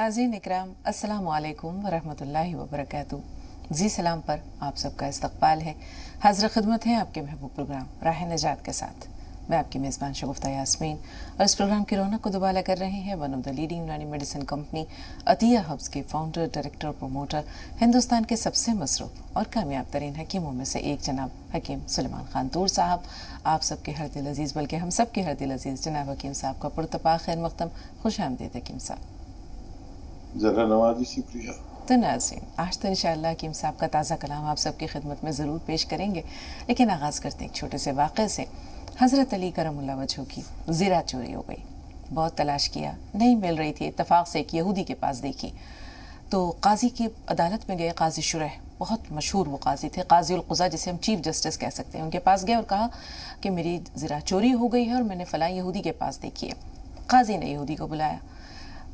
नाज़रीन इकराम, अस्सलामु अलैकुम वरहमतुल्लाहि वबरकातुहू। जी सलाम पर आप सबका इस्तक़बाल है। हाज़िर खिदमत है आपके महबूब प्रोग्राम राह निजात के साथ। मैं आपकी मेज़बान शगुफ्ता यास्मीन और इस प्रोग्राम की रौनक को दुबाला कर रहे हैं वन ऑफ द लीडिंग यूनानी मेडिसिन कंपनी अतिया हब्स के फाउंडर, डायरेक्टर और प्रोमोटर, हिंदुस्तान के सबसे मसरूफ़ और कामयाब तरीन हकीमों में से एक जनाब हकीम सुलेमान खान तूर साहब। आप सबके हर दिल अजीज़, बल्कि हम सब के हर दिल अजीज़ जनाब हकीम साहब का पुरतपा खैर मक़दम खुश आमदीद हकीम साहब। ज़रा नवाज़ी, शुक्रिया। तो नाज़रीन, आज तो इंशाअल्लाह हकीम साहब का ताज़ा कलाम आप सबकी खिदमत में ज़रूर पेश करेंगे, लेकिन आगाज़ करते हैं एक छोटे से वाक़े से। हज़रत अली करमुल्लाह वजहू की ज़ीरा चोरी हो गई। बहुत तलाश किया, नहीं मिल रही थी। इत्तफ़ाक़ से एक यहूदी के पास देखी तो काजी की अदालत में गए। काजी शुरह, बहुत मशहूर वो काजी थे, काजी उल क़ुज़ा, जिसे हम चीफ जस्टिस कह सकते हैं। उनके पास गए और कहा कि मेरी ज़ीरा चोरी हो गई है और मैंने फ़लाँ यहूदी के पास देखी है। काजी ने यहूदी को बुलाया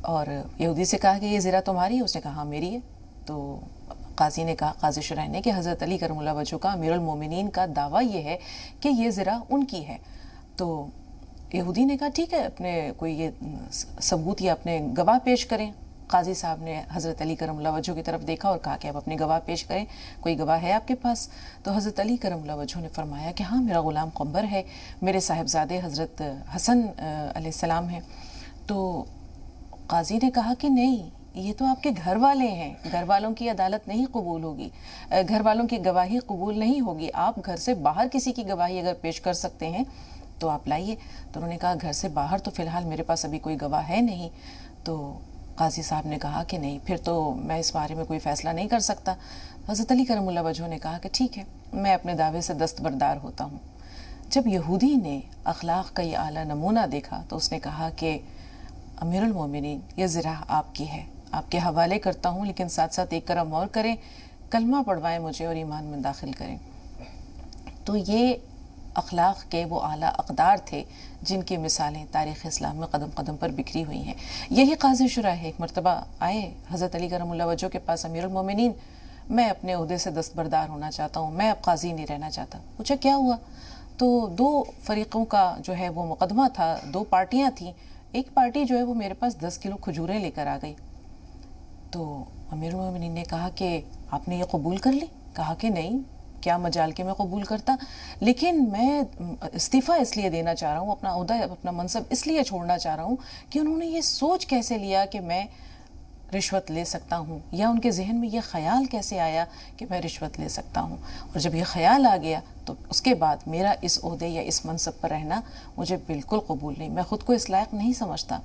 और यहूदी से कहा कि ये ज़ीरा तुम्हारी है? उसने कहा हाँ मेरी है। तो काजी ने कहा, काजी शुरह ने, कि हज़रत अली करमुल्लाह वजहू का, अमीरुल मोमिनीन का दावा ये है कि ये ज़ीरा उनकी है। तो यहूदी ने कहा ठीक है, अपने कोई ये सबूत या अपने गवाह पेश करें। काजी साहब ने हज़रत अली करमुल्लाह वजहू की तरफ देखा और कहा कि आप अपने गवाह पेश करें, कोई गवाह है आपके पास? तो हज़रत अली करमुल्लाह वजहू ने फरमाया कि हाँ, मेरा ग़ुलाम क़ंबर है, मेरे साहिबजादे हज़रत हसन अलैहिस्सलाम हैं। तो काजी ने कहा कि नहीं, ये तो आपके घर वाले हैं, घर वालों की अदालत नहीं कबूल होगी, घर वालों की गवाही कबूल नहीं होगी। आप घर से बाहर किसी की गवाही अगर पेश कर सकते हैं तो आप लाइए। तो उन्होंने कहा घर से बाहर तो फ़िलहाल मेरे पास अभी कोई गवाह है नहीं। तो काजी साहब ने कहा कि नहीं, फिर तो मैं इस बारे में कोई फ़ैसला नहीं कर सकता। हज़रत अली करमुल्लाह वजहू ने कहा कि ठीक है, मैं अपने दावे से दस्तबरदार होता हूँ। जब यहूदी ने अखलाक का ये आला नमूना देखा तो उसने कहा कि अमीरुल मोमिनीन, ये ज़रा आपकी है, आपके हवाले करता हूँ, लेकिन साथ साथ एक करम और करें, कलमा पढ़वाएं मुझे और ईमान में दाखिल करें। तो ये अखलाक के वो आला अक़दार थे जिनकी मिसालें तारीख़ इस्लाम में कदम कदम पर बिखरी हुई हैं। यही काज़ी शुरा है। एक मरतबा आए हज़रत अली करमुल्लाह वजहू के पास, अमीरुल मोमिनीन, मैं अपने ओहदे से दस्तबरदार होना चाहता हूँ, मैं अब काजी नहीं रहना चाहता। पूछा क्या हुआ? तो दो फ़रीक़ों का जो है वो मुक़दमा था, दो पार्टियाँ थीं। एक पार्टी जो है वो मेरे पास 10 किलो खजूरें लेकर आ गई। तो अमीरुल मोमिनीन ने कहा कि आपने ये कबूल कर ली? कहा कि नहीं, क्या मजाल के मैं कबूल करता, लेकिन मैं इस्तीफ़ा इसलिए देना चाह रहा हूँ, अपना ओहदा, अपना मनसब इसलिए छोड़ना चाह रहा हूँ कि उन्होंने ये सोच कैसे लिया कि मैं रिश्वत ले सकता हूँ, या उनके जहन में ये ख्याल कैसे आया कि मैं रिश्वत ले सकता हूँ। और जब ये ख्याल आ गया तो उसके बाद मेरा इस ओहदे या इस मनसब पर रहना मुझे बिल्कुल कबूल नहीं, मैं ख़ुद को इस लायक नहीं समझता।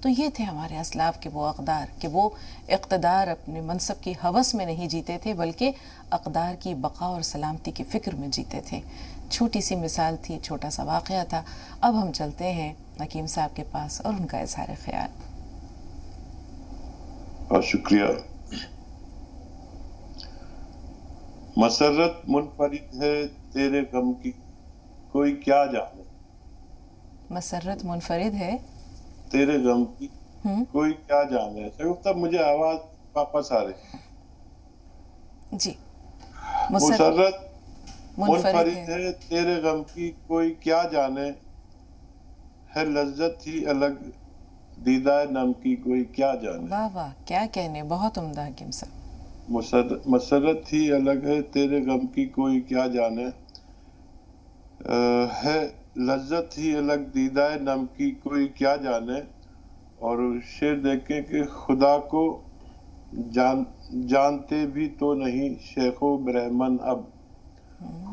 तो ये थे हमारे असलाफ के वो अक़दार कि वो इक़्तिदार अपने मनसब की हवस में नहीं जीते थे, बल्कि अक़दार की बक़ा और सलामती की फ़िक्र में जीते थे। छोटी सी मिसाल थी, छोटा सा वाक़या था। अब हम चलते हैं हकीम साहब के पास और उनका इज़हार ख़याल। शुक्रिया। मसरत मुनफरिद है तेरे गम की, कोई क्या जाने। मसरत मुनफरिद है तेरे गम की, कोई क्या जाने। तब मुझे आवाज वापस आ रही जी। मुसरत मुनफरिद है तेरे गम की, कोई क्या जाने। है लज्जत ही अलग दीदाए नम की, कोई क्या जाने। वाह वाह, क्या कहने, बहुत उम्दा हकीम साहब। मसरत ही अलग है तेरे गम की, कोई क्या जाने। है लज्जत ही अलग दीदाए नम की, कोई क्या जाने। और शेर देखें कि खुदा को जानते भी तो नहीं शेखो ब्रह्मन अब।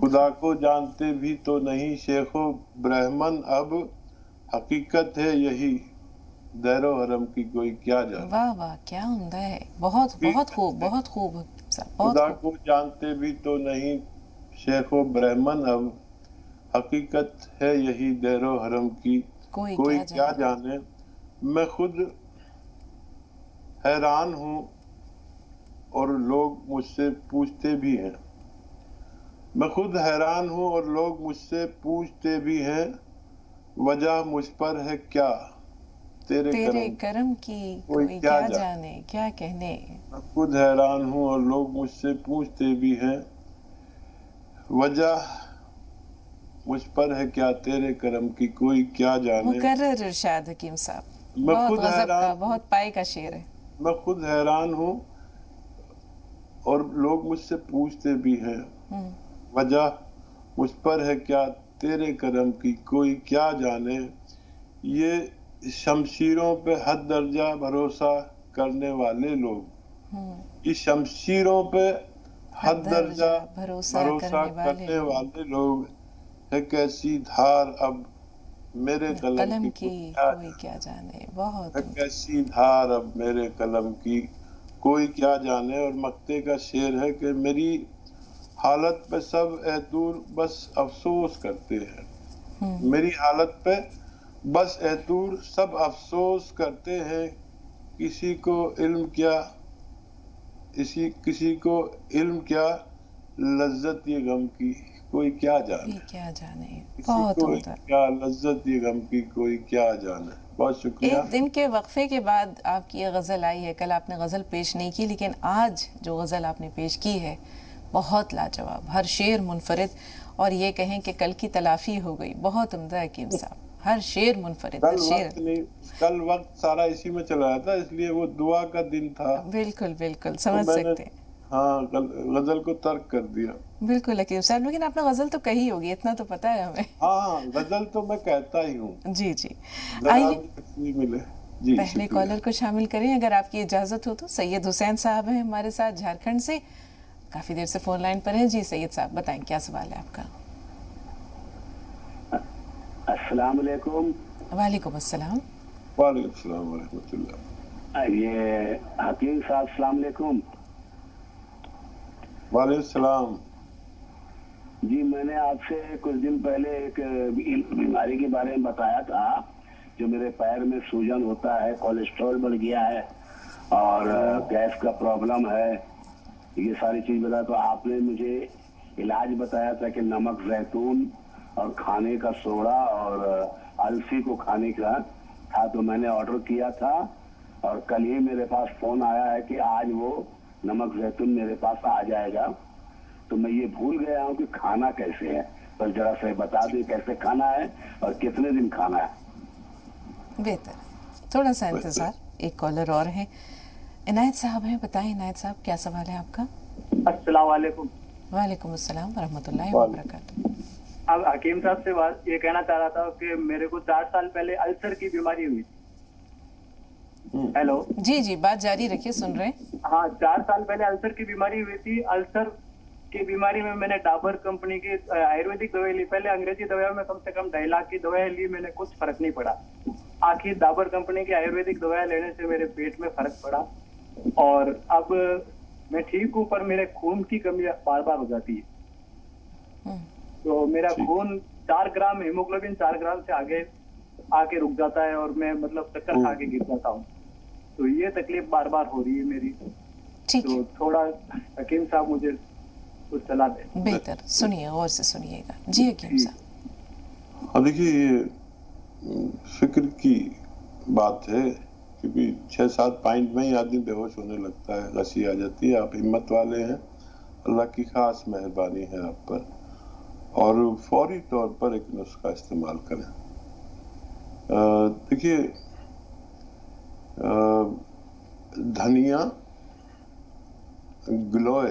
खुदा को जानते भी तो नहीं शेखो ब्रह्मन अब। हकीकत है यही दैरो हरम की, कोई क्या जाने। वाह वाह, क्या उम्दा है, बहुत बहुत खूब, बहुत खूब साहब। खुदा को जानते भी तो नहीं शेखो ब्रह्मन अब। हकीकत है यही दैरो हरम की, कोई क्या जाने। मैं खुद हैरान हूँ और लोग मुझसे पूछते भी हैं। मैं खुद हैरान हूँ और लोग मुझसे पूछते भी हैं। वजह मुझ पर है क्या तेरे करम की, कोई क्या जाने, क्या कहने। मैं खुद हैरान हूँ और लोग मुझसे पूछते भी हैं। वजह मुझ पर है क्या तेरे करम की, कोई क्या जाने। मुकर्रर इरशाद हकीम साहब, मैं बहुत खुद गज़ब का, हैरान, बहुत पाए का शेर है। میں خود حیران ہوں اور لوگ مجھ سے پوچھتے بھی ہیں وجہ مجھ پر ہے کیا تیرے کرم کی کوئی کیا جانے. یہ شمشیروں پہ حد درجہ بھروسہ کرنے والے لوگ, یہ شمشیروں پہ حد درجہ بھروسہ کرنے والے لوگ ہے کیسی دھار اب میرے قلم کی کوئی کیا جانے. بہت ہے کیسی دھار اب میرے قلم کی کوئی کیا جانے. اور مقطع کا شعر ہے کہ میری حالت پہ سب اے دور بس افسوس کرتے ہیں, میری حالت پہ بس اے دور سب افسوس کرتے ہیں. کسی کو علم کیا کسی کو علم کیا لذت یہ غم کی کوئی کیا جانے. کیا جانے. کسی کو کیا لذت یہ غم کی کوئی کیا جانے. بہت شکریہ. ایک دن کے وقفے کے بعد آپ کی یہ غزل آئی ہے. کل آپ نے غزل پیش نہیں کی, لیکن آج جو غزل آپ نے پیش کی ہے بہت لاجواب, ہر شعر منفرد, اور یہ کہیں کہ کل کی تلافی ہو گئی. بہت عمدہ حکیم صاحب, ہر شعر منفرد, ہر شعر. کل وقت سارا اسی میں چلا رہا تھا, اس لیے وہ دعا کا دن تھا. بالکل بالکل سمجھ سکتے ہیں. ہاں غزل کو ترک کر دیا. بالکل حکیم صاحب, لیکن آپ نے غزل تو کہی ہوگی, اتنا تو پتہ ہے ہمیں. ہاں غزل تو میں کہتا ہی ہوں. جی جی, آئیے ملے. پہلے کالر کو شامل کریں اگر آپ کی اجازت ہو تو. سید حسین صاحب ہیں ہمارے ساتھ جھارکھنڈ سے, کافی دیر سے فون لائن پر ہیں. جی سید صاحب بتائیں کیا سوال ہے آپ کا. السلام علیکم. وعلیکم السلام. وعلیکم السلام ورحمۃ اللہ. یہ حکیم صاحب السلام علیکم. وعلیکم السلام. جی میں نے آپ سے کچھ دن پہلے ایک بیماری کے بارے میں بتایا تھا, جو میرے پیر میں سوجن ہوتا ہے, کولیسٹرول بڑھ گیا ہے اور گیس کا پرابلم ہے, یہ ساری چیز بتایا. تو آپ نے مجھے علاج بتایا تھا کہ نمک زیتون اور کھانے کا سوڈا اور السی کو کھانے کا تھا. تو میں نے آرڈر کیا تھا اور کل ہی میرے پاس فون آیا ہے کہ آج وہ نمک زیتون میرے پاس آ جائے گا. تو میں یہ بھول گیا ہوں کہ کھانا کیسے ہے, بس ذرا سے بتا دیں کیسے کھانا ہے اور کتنے دن کھانا ہے. بہتر, تھوڑا سا انتظار. ایک کالر اور ہیں, عنایت صاحب ہیں. بتائیں عنایت صاحب کیا سوال ہے آپ کا. السلام علیکم. وعلیکم السلام ورحمۃ اللہ وبرکاتہ. اب حکیم صاحب سے بات یہ کہنا چاہ رہا تھا کہ میرے کو 4 سال پہلے السر کی بیماری ہوئی تھی. ہیلو. جی جی بات جاری رکھیے, سن رہے ہیں. ہاں 4 سال پہلے السر کی بیماری ہوئی تھی. السر کی بیماری میں میں نے ڈابر کمپنی کی آیورویدک دوائی لی. پہلے انگریزی دوائی میں کم سے کم 2.5 لاکھ کی دوائی لی, میں نے کچھ فرق نہیں پڑا. آخر ڈابر کمپنی کی آیورویدک دوائی لینے سے میرے پیٹ میں فرق پڑا اور اب میں ٹھیک ہوں, پر میرے خون کی کمی بار بار ہو جاتی ہے. تو میرا خون 4 گرام ہیموگلوبن 4 گرام سے آگے آ کے رک جاتا ہے اور میں مطلب چکر کھا کے گر جاتا ہوں. تو یہ تکلیف بار بار ہو رہی ہے میری. تو تھوڑا حکیم صاحب مجھے کچھ صلاح دیں. بہتر, سنیے غور سے سنیے گا. جی حکیم صاحب. دیکھیے یہ فکر کی بات ہے, کیونکہ 6-7 پوائنٹ میں ہی آدمی بے ہوش ہونے لگتا ہے, غسی آ جاتی ہے. آپ ہمت والے ہیں, اللہ کی خاص مہربانی ہے آپ پر, اور فوری طور پر ایک نسخہ استعمال کریں. دیکھیے دھنیا گلوئے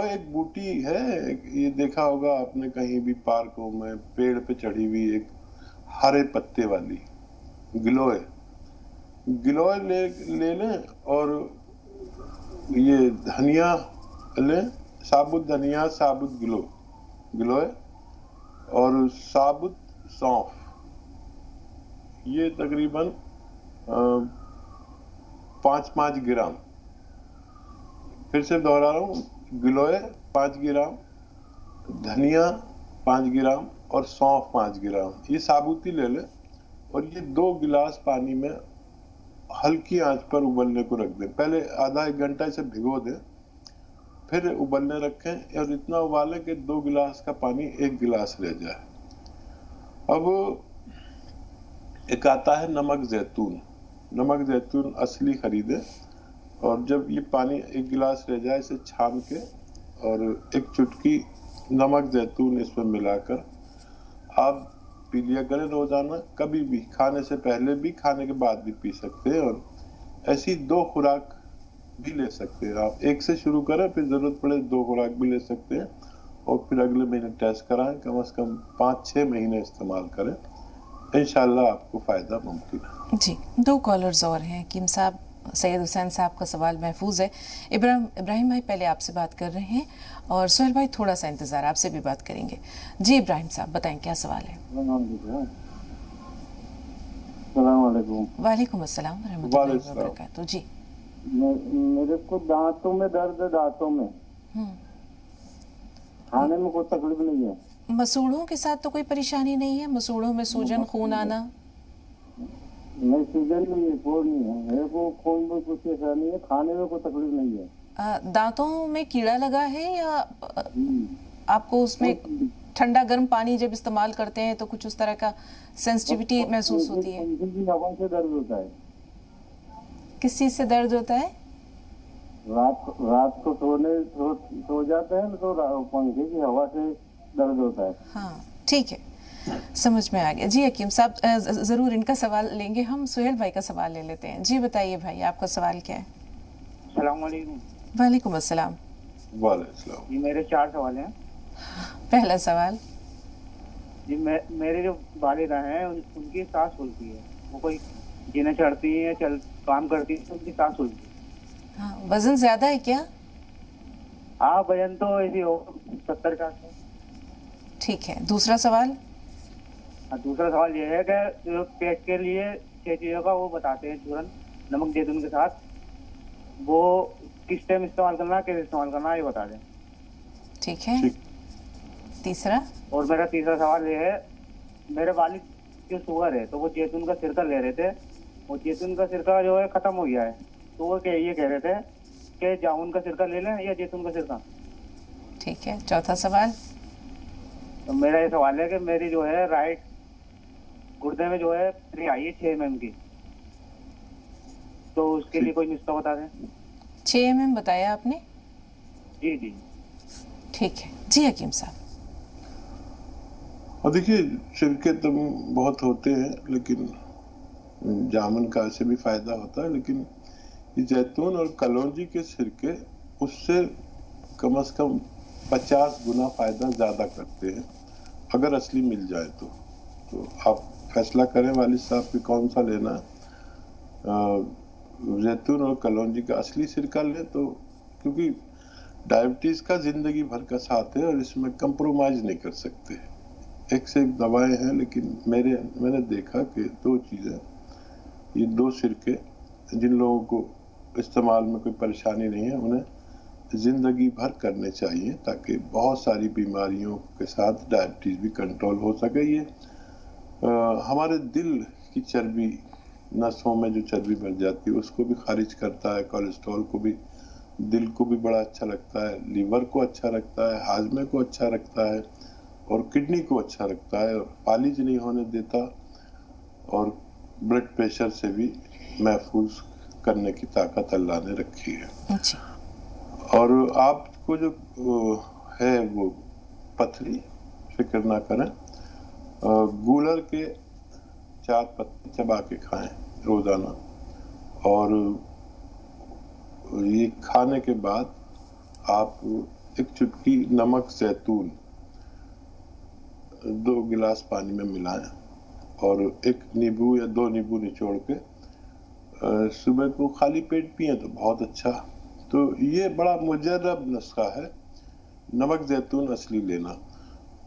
ایک بوٹی ہے, یہ دیکھا ہوگا آپ نے کہیں بھی پارکوں میں, پیڑ پہ چڑھی ہوئی ایک ہرے پتے والی گلوئے لے لیں اور یہ دھنیا لیں, ثابت دھنیا, ثابت گلوئے اور ثابت سونف. یہ تقریباً 5 گرام. پھر سے دوہرا رہا ہوں, گلوئے 5 گرام, دھنیا 5 گرام اور سونف 5 گرام. یہ ثابوتی لے لیں اور یہ 2 گلاس پانی میں ہلکی آنچ پر ابلنے کو رکھ دیں. پہلے آدھا 1 گھنٹہ اسے بھگو دیں, پھر ابلنے رکھیں اور اتنا ابالیں کہ 2 گلاس کا پانی 1 گلاس رہ جائے. اب ایک آتا ہے نمک زیتون اصلی خریدیں, اور جب یہ پانی 1 گلاس رہ جائے اسے چھان کے اور 1 چٹکی نمک زیتون اس میں ملا کر آپ پی لیا کریں روزانہ. کبھی بھی, کھانے سے پہلے بھی, کھانے کے بعد بھی پی سکتے ہیں. اور ऐसी 2 खुराक भी ले सकते हैं आप। 1 से शुरू करें, फिर जरूरत पड़े 2 खुराक भी ले सकते हैं, और फिर अगले महीने टेस्ट कराएं। कम से कम 5-6 महीने इस्तेमाल करें, इंशाल्लाह आपको फायदा मुमकिन है। जी, 2 कॉलर्स और हैं हकीम साहब। सैयद हुसैन साहब का सवाल महफूज है। इब्राहिम भाई पहले आपसे बात कर रहे हैं, और सोहेल भाई थोड़ा सा इंतजार, आपसे भी बात करेंगे। जी इब्राहिम साहब बताएं क्या सवाल है। वालेकुम अस्सलाम रहमतुल्लाहि व बरकातहू। जी मेरे को दांतों में दर्द है, दांतों में, खाने में कोई तकलीफ नहीं है। मसूड़ों के साथ तो कोई परेशानी नहीं है? मसूड़ों में सूजन, खून आना? नहीं, सूजन नहीं है, कोई नहीं है मेरे को, खून में कुछ ऐसा नहीं है, खाने में कोई तकलीफ नहीं है। दांतों में कीड़ा लगा है या आपको उसमें ठंडा गर्म पानी जब इस्तेमाल करते हैं तो कुछ उस तरह का सेंसिटिविटी महसूस होती है? हवा से दर्द होता है। किस चीज से दर्द होता है? रात को सो जाते हैं तो पंखे की हवा से दर्द होता है। हाँ ठीक है, समझ में आ गया। जी हकीम साहब जरूर इनका सवाल लेंगे हम। सुहेल भाई का सवाल ले लेते हैं। जी बताइए भाई, आपका सवाल क्या है? अस्सलाम वालेकुम। वालेकुम अस्सलाम। वालेकुम। ये मेरे 4 सवाल हैं। पहला सवाल जी, मेरे जो वालिदा हैं उनकी सांस फूलती है, वो कोई जीना चढ़ती है, काम करती है तो उनकी सांस फूलती है। हाँ, वजन ज्यादा है क्या? हाँ, वजन तो ऐसी हो 70 के आसपास। ठीक है, दूसरा सवाल? दूसरा सवाल ये है कि जो पेट के लिए 6 चीजों का वो बताते हैं चूरन नमक जैतून के साथ, वो किस टाइम इस्तेमाल करना, कैसे इस्तेमाल करना, ये बता दें। ठीक है, तीसरा? और मेरा तीसरा सवाल ये है, मेरे वालिद की शुगर है तो वो जैतून का सिरका ले रहे थे, वो जैतून का सिरका जो है खत्म हो गया है, तो वो ये कह रहे थे कि जामुन का सिरका ले लें या जैतून का सिरका। ठीक है, चौथा सवाल? तो मेरा ये सवाल है कि मेरी जो है राइट गुर्दे में जो है पथरी आई है 6 mm की, तो उसके लिए कोई नुस्खा बता दें। 6 mm बताया आपने? जी जी ठीक है। जी हकीम साहब। और देखिए, सिरके तो बहुत होते हैं, लेकिन जामुन का से भी फायदा होता है, लेकिन ये जैतून और कलौंजी के सिरके उससे कम से कम 50 गुना फायदा ज्यादा करते हैं, अगर असली मिल जाए तो आप फैसला करें वालिद साहब कि कौन सा लेना है। जैतून और कलौंजी का असली सिरका लें, तो क्योंकि डायबिटीज का जिंदगी भर का साथ है और इसमें कंप्रोमाइज नहीं कर सकते। एक से एक दवाएं हैं, लेकिन मैंने देखा कि 2 चीजें, ये 2 सिरके जिन लोगों को इस्तेमाल में कोई परेशानी नहीं है उन्हें जिंदगी भर करने चाहिए, ताकि बहुत सारी बीमारियों के साथ डायबिटीज भी कंट्रोल हो सके। ये हमारे दिल की चर्बी, नसों में जो चर्बी बढ़ जाती है उसको भी खारिज करता है, कोलेस्ट्रॉल को भी, दिल को भी बड़ा अच्छा लगता है, लीवर को अच्छा रखता है, हाजमे को अच्छा रखता है, और किडनी को अच्छा रखता है, और फालिज नहीं होने देता, और ब्लड प्रेशर से भी महफूज करने की ताकत अल्लाह ने रखी है। जी। और आपको जो है वो पथरी, फिक्र ना करें, गूलर के 4 पत्ते चबा के खाएं रोजाना, और ये खाने के बाद आप 1 चुटकी नमक जैतून 2 गिलास पानी में मिलाएं, और 1 नींबू या 2 नींबू निचोड़ के सुबह को खाली पेट पिए तो बहुत अच्छा। तो ये बड़ा मुजर्रब नुस्खा है, नमक जैतून असली लेना,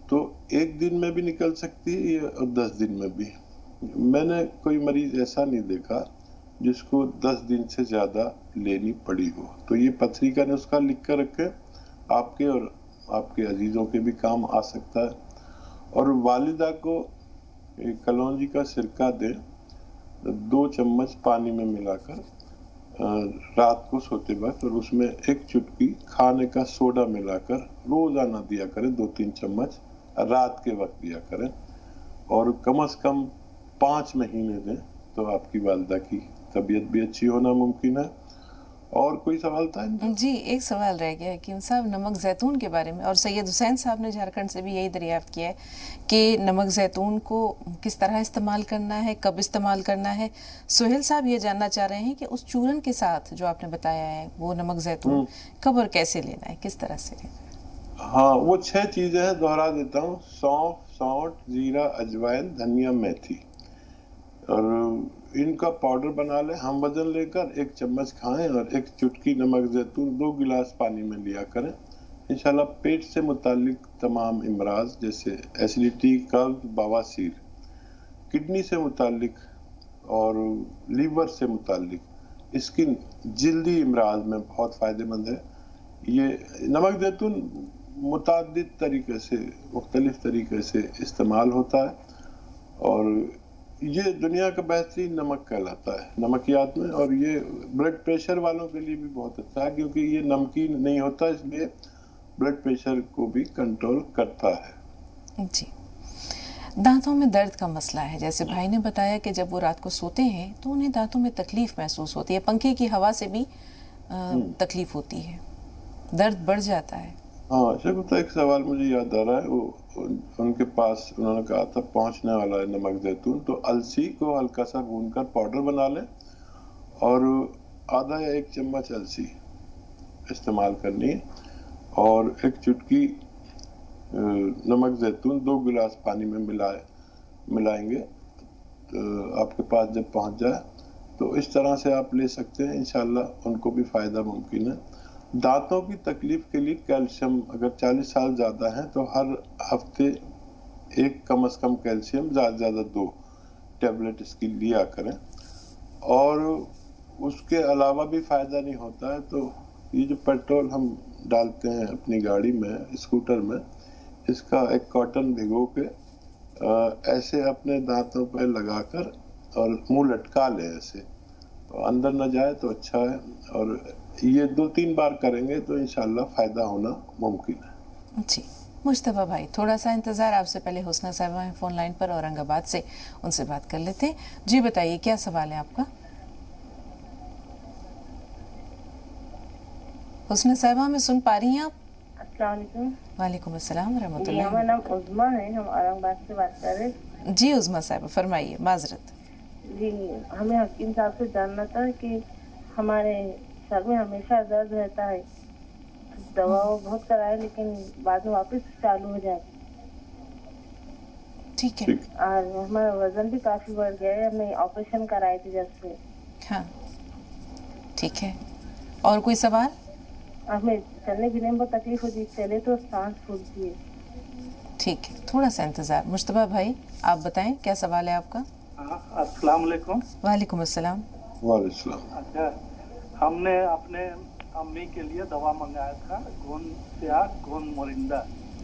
तो 1 दिन में भी निकल सकती है और 10 दिन में भी। मैंने कोई मरीज ऐसा नहीं देखा जिसको 10 दिन से ज्यादा लेनी पड़ी हो। तो ये पथरी का नुस्खा लिख कर रखें, आपके और आपके अजीजों के भी काम आ सकता है। और वालिदा को कलौंजी का सिरका दें, 2 चम्मच पानी में मिलाकर रात को सोते वक्त, और उसमें 1 चुटकी खाने का सोडा मिलाकर रोजाना दिया करें, 2-3 चम्मच रात के वक्त दिया करें, और कम से कम 5 महीने दें, तो आपकी वालिदा की तबीयत भी अच्छी होना मुमकिन है। اور کوئی سوال تھا ان کا؟ جی ایک سوال رہ گیا حکیم صاحب نمک زیتون کے بارے میں، اور سید حسین صاحب نے جھارکھنڈ سے بھی یہی دریافت کیا ہے کہ نمک زیتون کو کس طرح استعمال کرنا ہے، کب استعمال کرنا ہے۔ سہیل صاحب یہ جاننا چاہ رہے ہیں کہ اس چورن کے ساتھ جو آپ نے بتایا ہے وہ نمک زیتون کب اور کیسے لینا ہے، کس طرح سے لینا ہے؟ ہاں وہ 6 چیزیں ہیں، دوہرا دیتا ہوں: سونف، سونٹ، زیرہ، اجوائن، دھنیا، میتھی، اور ان کا پاؤڈر بنا لیں ہم وزن لے کر، 1 چمچ کھائیں، اور 1 چٹکی نمک زیتون 2 گلاس پانی میں لیا کریں۔ انشاءاللہ پیٹ سے متعلق تمام امراض جیسے ایسیڈیٹی، قبض، بواسیر، کڈنی سے متعلق اور لیور سے متعلق، اسکن، جلدی امراض میں بہت فائدہ مند ہے۔ یہ نمک زیتون متعدد طریقے سے، مختلف طریقے سے استعمال ہوتا ہے، اور یہ دنیا کا بہترین نمک کہلاتا ہے نمکیات میں، اور یہ بلڈ پریشر والوں کے لیے بھی بہت اچھا ہے کیونکہ یہ نمکین نہیں ہوتا، اس لیے بلڈ پریشر کو بھی کنٹرول کرتا ہے۔ جی دانتوں میں درد کا مسئلہ ہے، جیسے بھائی نے بتایا کہ جب وہ رات کو سوتے ہیں تو انہیں دانتوں میں تکلیف محسوس ہوتی ہے، پنکھے کی ہوا سے بھی تکلیف ہوتی ہے، درد بڑھ جاتا ہے۔ ہاں شکر، ایک سوال مجھے یاد آ رہا ہے، وہ ان کے پاس انہوں نے کہا تھا پہنچنے والا ہے نمک زیتون، تو السی کو ہلکا سا بھون کر پاؤڈر بنا لیں، اور آدھا یا 1 چمچ السی استعمال کرنی ہے، اور 1 چٹکی نمک زیتون 2 گلاس پانی میں ملائیں گے، تو آپ کے پاس جب پہنچ جائے تو اس طرح سے آپ لے سکتے ہیں، انشاءاللہ ان کو بھی فائدہ ممکن ہے۔ دانتوں کی تکلیف کے لیے کیلشیم، اگر 40 سال زیادہ ہیں تو ہر ہفتے 1 کم از کم کیلشیم، زیادہ زیادہ 2 ٹیبلٹ اس کی لیا کریں، اور اس کے علاوہ بھی فائدہ نہیں ہوتا ہے تو یہ جو پیٹرول ہم ڈالتے ہیں اپنی گاڑی میں، اسکوٹر میں، اس کا ایک کاٹن بھگو کے ایسے اپنے دانتوں پہ لگا کر اور منہ لٹکا لیں، ایسے اندر نہ جائے تو اچھا ہے، اور یہ 2-3 بار کریں گے تو انشاءاللہ فائدہ ہونا ممکن ہے۔ جی مجتبیٰ بھائی تھوڑا سا انتظار، آپ سے پہلے حسنہ صاحبہ ہیں فون لائن پر اورنگ آباد سے، ان سے بات کر لیتے ہیں۔ جی بتائیے کیا سوال ہے آپ کا؟ حسنہ صاحبہ ہمیں سن پا رہی ہیں آپ؟ السلام علیکم۔ وعلیکم السلام ورحمۃ جی اللہ۔ ہمارا نام عظمیٰ ہے، ہم اورنگ آباد سے بات کر رہے ہیں۔ جی عظمیٰ صاحبہ فرمائیے، معذرت۔ جی ہمیں حکیم صاحب سے جاننا تھا کہ ہمارے سر میں ہمیشہ درد رہتا ہے، دوا بہت کرائے لیکن بعد میں واپس چالو ہو جائے، ٹھیک ہے، اور ہمارا وزن بھی کافی بڑھ گیا ہے، ہم نے آپریشن کرائے تھے جب سے۔ ہاں ٹھیک ہے، اور کوئی سوال؟ ہمیں چلنے پھرنے میں بہت تکلیف ہوتی ہے، چلے تو سانس پھولتی ہے۔ ٹھیک ہے، تھوڑا سا انتظار۔ مجتبیٰ بھائی آپ بتائیں کیا سوال ہے آپ کا؟ السلام علیکم۔ وعلیکم السلام۔ وعلیکم السلام۔ اچھا، ہم نے اپنے امی کے لیے دوا منگایا تھا، گون سیاہ، گون مورنگا،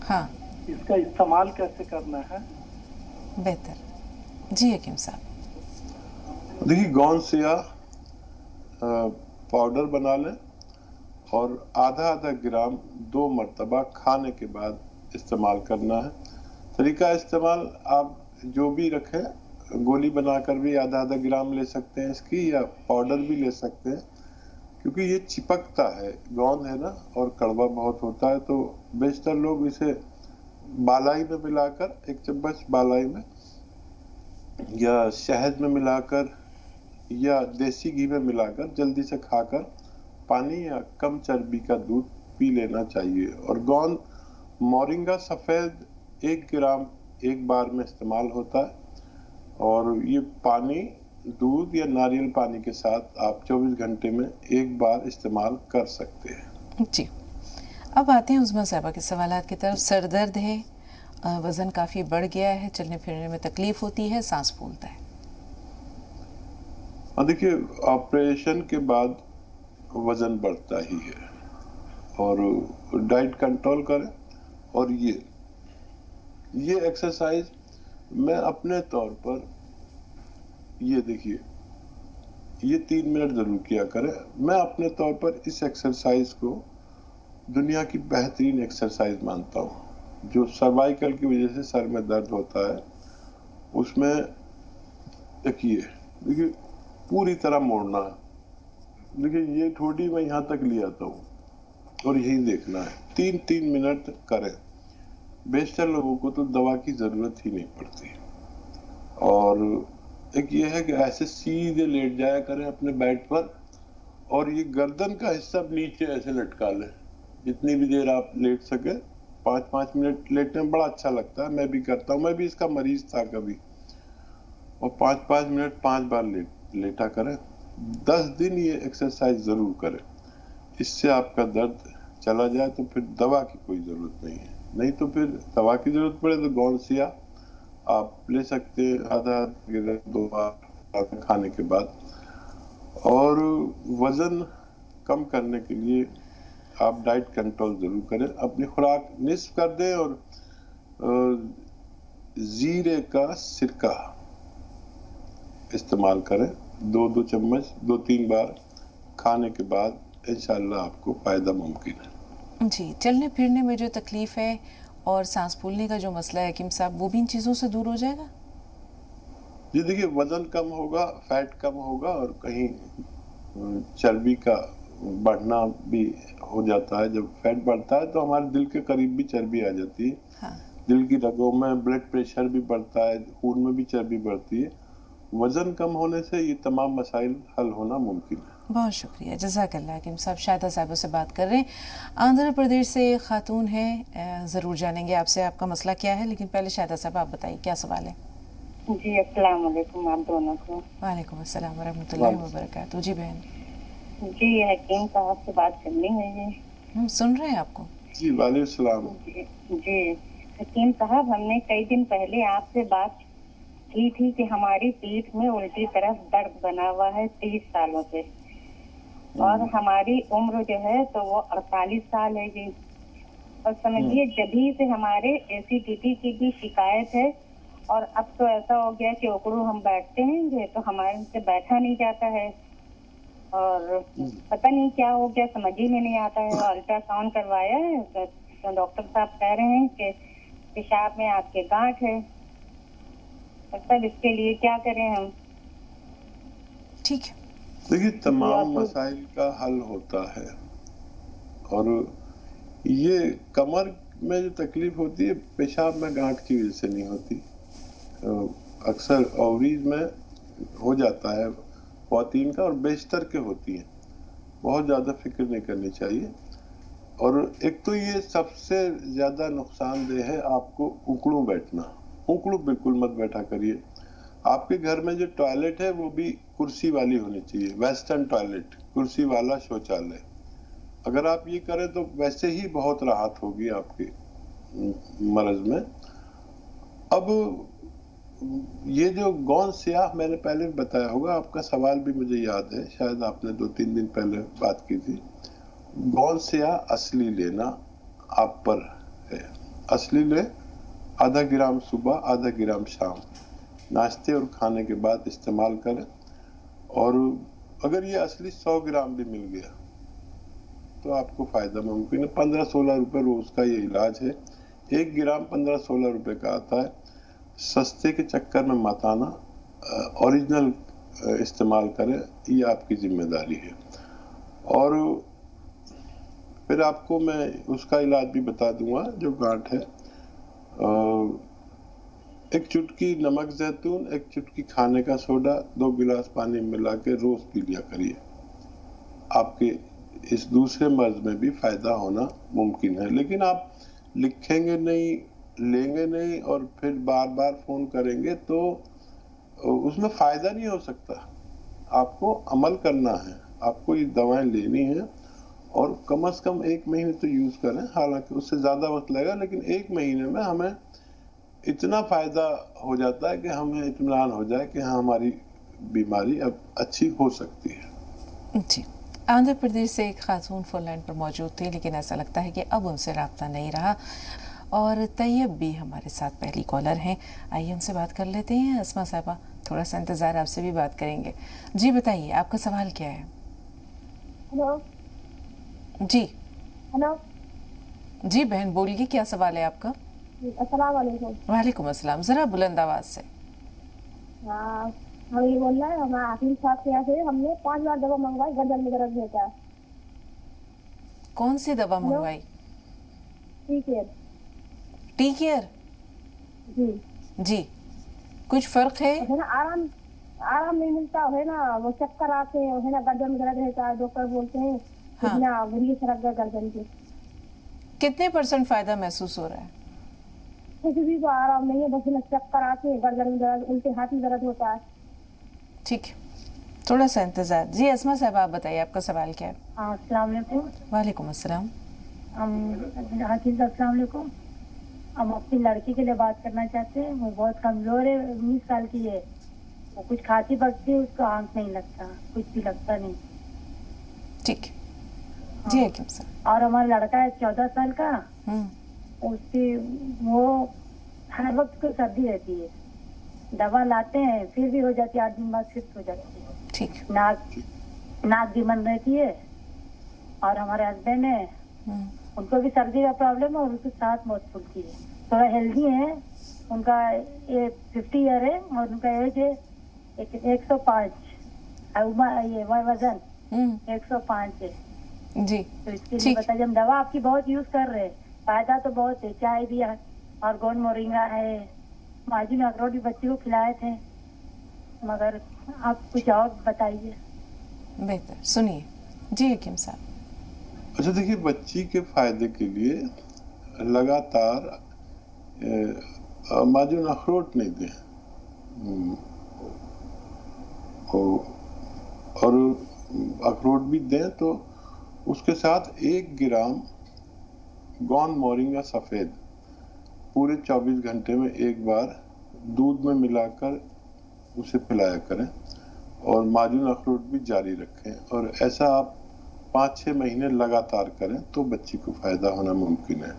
ہاں اس کا استعمال کیسے کرنا ہے؟ بہتر، جی حکیم صاحب۔ دیکھیے گون سیاہ پاؤڈر بنا لیں، اور آدھا گرام 2 مرتبہ کھانے کے بعد استعمال کرنا ہے۔ طریقہ استعمال آپ جو بھی رکھیں، گولی بنا کر بھی آدھا گرام لے سکتے ہیں اس کی، یا پاؤڈر بھی لے سکتے ہیں، کیونکہ یہ چپکتا ہے، گوند ہے نا، اور کڑوا بہت ہوتا ہے، تو بیشتر لوگ اسے بالائی میں ملا کر، 1 چمچ بالائی میں یا شہد میں ملا کر یا دیسی گھی میں ملا کر جلدی سے کھا کر پانی یا کم چربی کا دودھ پی لینا چاہیے۔ اور گوند مورنگا سفید 1 گرام 1 بار میں استعمال ہوتا ہے، اور یہ پانی، دودھ یا ناریل پانی کے ساتھ آپ 24 گھنٹے میں 1 بار استعمال کر سکتے ہیں۔ جی اب آتے ہیں عظمیٰ صاحبہ کے سوالات کی طرف۔ سر درد ہے، وزن کافی بڑھ گیا ہے، چلنے پھرنے میں تکلیف ہوتی ہے، سانس پھولتا ہے۔ دیکھیے آپریشن کے بعد وزن بڑھتا ہی ہے، اور ڈائٹ کنٹرول کریں، اور یہ ایکسرسائز میں اپنے طور پر، یہ دیکھیے یہ 3 منٹ ضرور کیا کریں۔ میں اپنے طور پر اس ایکسرسائز کو دنیا کی بہترین ایکسرسائز مانتا ہوں۔ جو سروائیکل کی وجہ سے سر میں درد ہوتا ہے، اس میں دیکھیے پوری طرح موڑنا ہے، देखिए ये थोड़ी मैं यहाँ तक ले आता हूँ और यही देखना है, 3-3 मिनट करें। बेशतर लोगों को तो दवा की जरूरत ही नहीं पड़ती। और एक ये है कि ऐसे सीधे लेट जाया करें अपने बेड पर, और ये गर्दन का हिस्सा नीचे ऐसे लटका लें, जितनी भी देर आप लेट सके। 5-5 मिनट लेटने में बड़ा अच्छा लगता है, मैं भी करता हूँ, मैं भी इसका मरीज था कभी। और 5-5 मिनट 5 बार लेटा करें। 10 दिन ये एक्सरसाइज जरूर करें, इससे आपका दर्द चला जाए तो फिर दवा की कोई जरूरत नहीं है। नहीं तो फिर दवा की जरूरत पड़े तो गौनसिया आप ले सकते हैं, आधा 2 बार खाने के बाद। और वजन कम करने के लिए आप डाइट कंट्रोल जरूर करें, अपनी खुराक निस्फ कर दें और जीरे का सिरका इस्तेमाल करें 2-2 चम्मच 2-3 बार खाने के बाद, इंशाल्लाह आपको फायदा मुमकिन है। जी, चलने फिरने में जो तकलीफ है और सांस फूलने का जो मसला है हकीम साहब, वो भी इन चीज़ों से दूर हो जाएगा? जी देखिए, वजन कम होगा, फैट कम होगा, और कहीं चर्बी का बढ़ना भी हो जाता है। जब फैट बढ़ता है तो हमारे दिल के करीब भी चर्बी आ जाती है। हाँ। दिल की रगों में ब्लड प्रेशर भी बढ़ता है, खून में भी चर्बी बढ़ती है। वजन कम होने से ये तमाम मसाइल हल होना मुमकिन है। बहुत शुक्रिया, जज़ाकल्लाह हकीम साहब। शाहिदा साहिबा से बात कर रहे हैं, आंध्र प्रदेश से एक खातून है। ज़रूर जानेंगे आपसे आपका मसला क्या है, लेकिन पहले शाहिदा साहब आप बताइए क्या सवाल है। जी अस्सलाम वालेकुम आप दोनों को। वालेकुम अस्सलाम व रहमतुल्लाहि व बरकातहू। जी बहन। जी हकीम साहब से बात करनी है जी। हम सुन रहे हैं आपको। जी वालेकुम सलाम। जी हकीम साहब, हमने कई दिन पहले आपसे बात की थी कि हमारी पीठ में उल्टी तरफ दर्द बना हुआ है 30 सालों से, और हमारी उम्र जो है तो वो 48 साल है जी। और समझिए जभी से हमारे एसिडिटी की भी शिकायत है, और अब तो ऐसा हो गया कि ओकड़ू हम बैठते हैं तो हमारे से बैठा नहीं जाता है, और पता नहीं क्या हो गया, समझ ही में नहीं आता है। अल्ट्रासाउंड करवाया है तो डॉक्टर साहब कह रहे हैं कि पेशाब में आपके गांठ है। मतलब इसके लिए क्या करें हम? ठीक है, देखिए तमाम मसाइल का हल होता है, और ये कमर में जो तकलीफ होती है पेशाब में गांठ की वजह से नहीं होती, अक्सर ओवरीज में हो जाता है ख्वातीन का, और बेशतर के होती है। बहुत ज़्यादा फिक्र नहीं करनी चाहिए। और एक तो ये सबसे ज़्यादा नुकसानदेह है आपको उकड़ू बैठना। उकड़ू बिल्कुल मत बैठा करिए। आपके घर में जो टॉयलेट है वो भी कुर्सी वाली होनी चाहिए, वेस्टर्न टॉयलेट, कुर्सी वाला शौचालय। अगर आप ये करें तो वैसे ही बहुत राहत होगी आपके मर्ज में। अब ये जो गौन स्याह मैंने पहले बताया होगा, आपका सवाल भी मुझे याद है, शायद आपने 2-3 दिन पहले बात की थी। गौन स्याह असली लेना आप पर है। असली ले, आधा ग्राम सुबह, आधा ग्राम शाम, नाश्ते और खाने के बाद इस्तेमाल करें। और अगर ये असली 100 ग्राम भी मिल गया तो आपको फायदा मुमकिन है। 15-16 रुपए रोज का ये इलाज है। 1 ग्राम 15-16 रुपए का आता है। सस्ते के चक्कर में मत आना, ओरिजिनल इस्तेमाल करें, ये आपकी जिम्मेदारी है। और फिर आपको मैं उसका इलाज भी बता दूंगा जो गांठ है। एक चुटकी नमक जैतून, एक चुटकी खाने का सोडा, 2 गिलास पानी मिला के रोज पी लिया करिए। आपके इस दूसरे मर्ज में भी फायदा होना मुमकिन है। लेकिन आप लिखेंगे नहीं, लेंगे नहीं और फिर बार बार फोन करेंगे तो उसमें फायदा नहीं हो सकता। आपको अमल करना है, आपको ये दवाएं लेनी है, और कम से कम 1 महीने तो यूज करें। हालांकि उससे ज्यादा वक्त लगेगा, लेकिन 1 महीने में हमें इतना फायदा हो जाता है कि हमें इत्मीनान हो जाए कि हाँ हमारी बीमारी अब अच्छी हो सकती है। जी, आंध्र प्रदेश से एक खातून फोन लाइन पर मौजूद थी, लेकिन ऐसा लगता है कि अब उनसे राब्ता नहीं रहा। और तैयब भी हमारे साथ पहली कॉलर हैं, आइए उनसे बात कर लेते हैं। अस्मा साहिबा, थोड़ा सा इंतज़ार, आपसे भी बात करेंगे। जी बताइए, आपका सवाल क्या है? हेलो जी। हेलो जी बहन बोलिए, क्या सवाल है आपका? अस्सलाम वालेकुम। वालेकुम अस्सलाम। ज़रा बुलंद आवाज़ से। हाँ ये बोल रहा है हमारे हाकिम साहब के यहाँ से हमने 5 बार दवा मंगवाई, गर्दन में दर्द होता है। कौन सी दवा मंगवाई? ठीक है टी केयर जी। जी, कुछ फर्क है? है ना, आराम नहीं मिलता है ना, वो चक्कर आते हैं है ना, गर्दन में दर्द रहता है, डॉक्टर बोलते हैं हाँ। इतना बुरी सरक गया गर्दन के। कितने % फायदा महसूस हो रहा है? कुछ भी तो आराम नहीं है, बस ना चक्कर आते हैं, गर्दन में दर्द, उल्टे हाथ में दर्द होता है। ठीक है, थोड़ा सा इंतजार। जी अस्मा साहब आप बताइए, आपका सवाल क्या है? अस्सलाम वालेकुम। वालेकुम अस्सलाम। हाकिम साहब अस्सलाम वालेकुम। हम अपनी लड़की के लिए बात करना चाहते हैं। वो बहुत कमजोर है, 19 साल की है। वो कुछ खाती पकती है, उसको आंख नहीं लगता, कुछ भी लगता नहीं। ठीक है जी हाकिम साहब। और हमारा लड़का है 14 साल का, उसकी वो हर वक्त को सर्दी रहती है, दवा लाते हैं फिर भी हो जाती है, 8 दिन बाद फिर हो जाती है। ठीक। नाक भी बंद रहती है। और हमारे हस्बैंड है, उनको भी सर्दी का प्रॉब्लम है और उसकी सांस बहुत फूलती है। थोड़ा हेल्दी है, उनका ये 50 ईयर है और उनका एज है 105, ये वजन 105 है जी। तो इसके लिए बताइए, हम दवा आपकी बहुत यूज कर रहे हैं, फायदा तो बहुत है, चाय भी और गोंद मोरिंगा है, मार्जिन अखरोट भी बच्चे को खिलाए थे, मगर आप कुछ और बताइए। बेहतर सुनिए जी हकीम साहब। अच्छा देखिए, बच्ची के फायदे के लिए लगातार माजून अखरोट नहीं दें और अखरोट भी दें तो उसके साथ 1 ग्राम गोंद मोरिंगा सफ़ेद पूरे 24 घंटे में एक बार दूध में मिलाकर उसे पिलाया करें और माजून अखरोट भी जारी रखें। और ऐसा आप 5-6 महीने लगातार करें तो बच्ची को फायदा होना मुमकिन है।